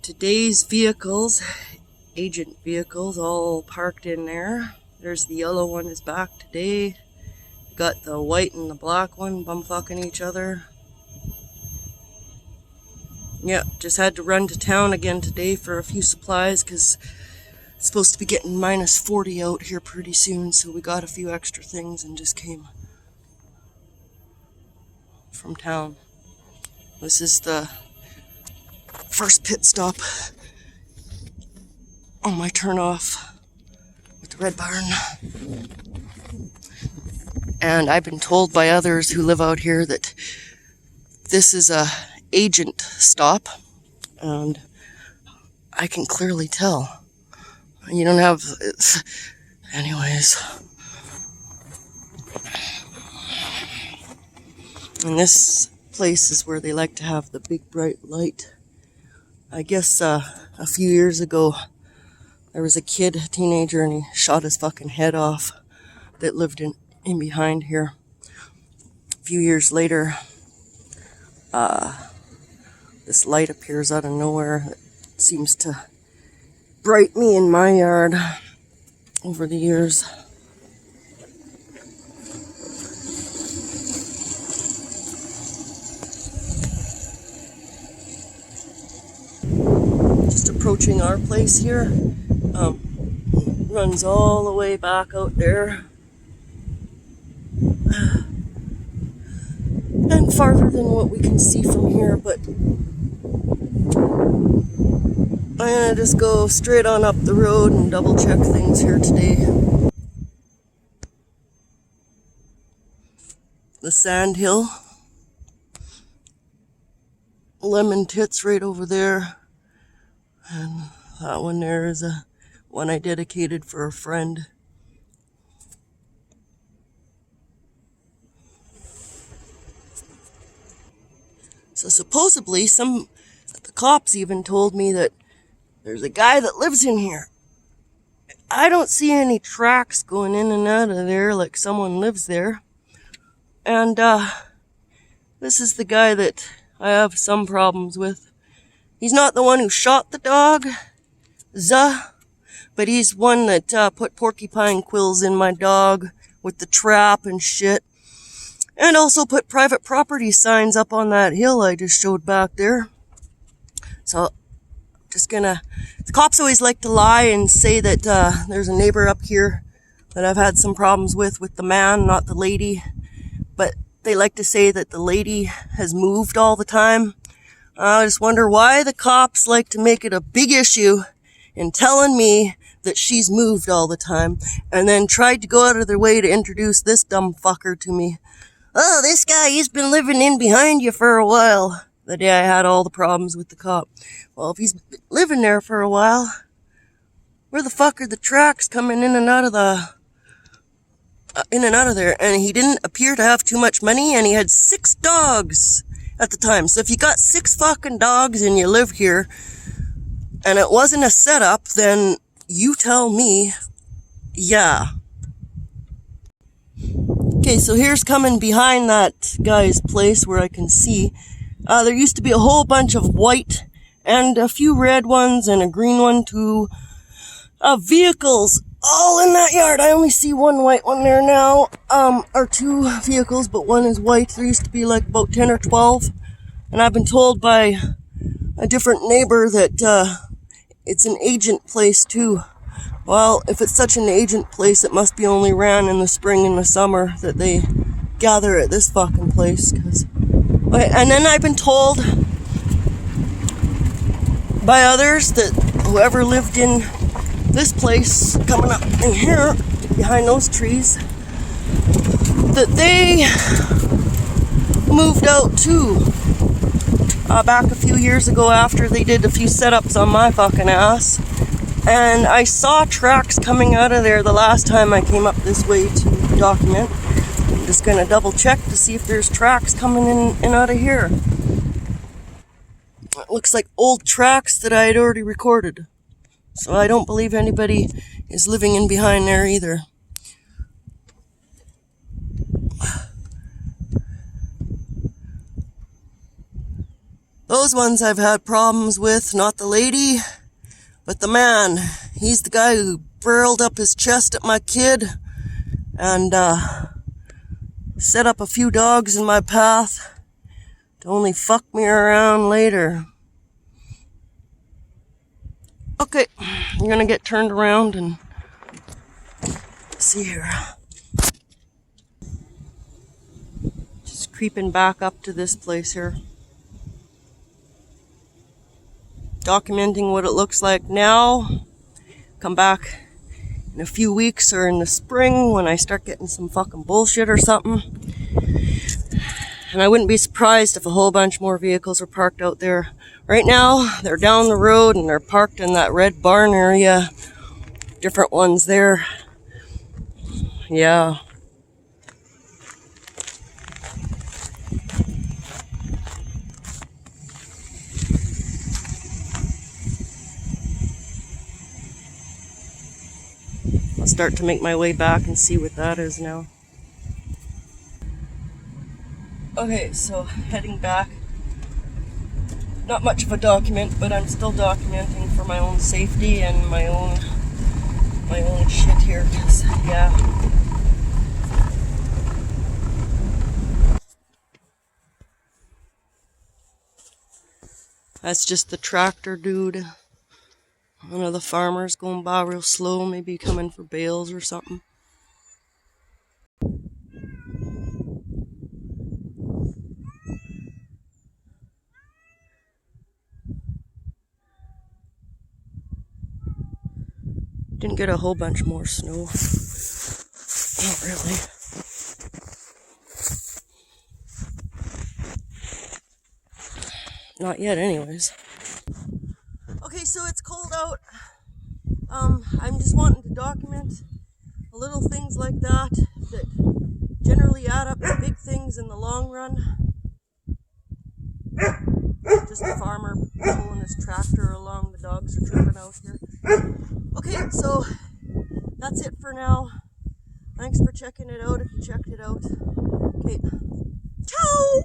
Today's vehicles, agent vehicles, all parked in there. There's the yellow one is back today. Got the white and the black one bumfucking each other. Yeah, just had to run to town again today for a few supplies because it's supposed to be getting minus 40 out here pretty soon, so we got a few extra things and just came from town. This is the first pit stop on my turn off with the red barn. And I've been told by others who live out here that this is a agent stop, and I can clearly tell. You don't have... Anyways. And this place is where they like to have the big bright light. I guess a few years ago there was a kid, a teenager, and he shot his fucking head off that lived in behind here. A few years later, this light appears out of nowhere. It seems to bright me in my yard over the years. Just approaching our place here. Runs all the way back out there. And farther than what we can see from here, but I'm gonna just go straight on up the road and double check things here today. The sand hill. Lemon tits right over there. And that one there is a one I dedicated for a friend. So supposedly the cops even told me that there's a guy that lives in here. I don't see any tracks going in and out of there like someone lives there. And this is the guy that I have some problems with. He's not the one who shot the dog, but he's one that put porcupine quills in my dog with the trap and shit. And also put private property signs up on that hill I just showed back there. So, the cops always like to lie and say that there's a neighbor up here that I've had some problems with the man, not the lady. But they like to say that the lady has moved all the time. I just wonder why the cops like to make it a big issue in telling me that she's moved all the time, and then tried to go out of their way to introduce this dumb fucker to me. Oh, this guy, he's been living in behind you for a while. The day I had all the problems with the cop. Well, if he's been living there for a while, where the fuck are the tracks coming in and out of there? And he didn't appear to have too much money, and he had 6 dogs at the time. So if you got 6 fucking dogs and you live here, and it wasn't a setup, then you tell me, yeah. Okay, so here's coming behind that guy's place where I can see. There used to be a whole bunch of white and a few red ones and a green one too. Vehicles all in that yard. I only see one white one there now. Or 2 vehicles, but one is white. There used to be like about 10 or 12. And I've been told by a different neighbor that it's an agent place too. Well, if it's such an agent place, it must be only ran in the spring and the summer that they gather at this fucking place. And then I've been told by others that whoever lived in this place, coming up in here, behind those trees, that they moved out too. Back a few years ago after they did a few setups on my fucking ass. And I saw tracks coming out of there the last time I came up this way to document. I'm just going to double check to see if there's tracks coming in and out of here. It looks like old tracks that I had already recorded. So I don't believe anybody is living in behind there either. Those ones I've had problems with, not the lady, but the man. He's the guy who barreled up his chest at my kid and set up a few dogs in my path to only fuck me around later. Okay, I'm gonna get turned around and see here. Just creeping back up to this place here. Documenting what it looks like now. Come back in a few weeks or in the spring when I start getting some fucking bullshit or something. And I wouldn't be surprised if a whole bunch more vehicles are parked out there. Right now, they're down the road and they're parked in that red barn area. Different ones there. Yeah. I'll start to make my way back and see what that is now. Okay, so heading back. Not much of a document, but I'm still documenting for my own safety and my own shit here, 'cause, yeah. That's just the tractor dude. One of the farmers going by real slow, maybe coming for bales or something. Didn't get a whole bunch more snow. Not really. Not yet, anyways. Okay, so it's cold out. I'm just wanting to document little things like that generally add up to big things in the long run. Just the farmer pulling his tractor along, the dogs are tripping out here. Okay, so that's it for now. Thanks for checking it out if you checked it out. Okay, ciao!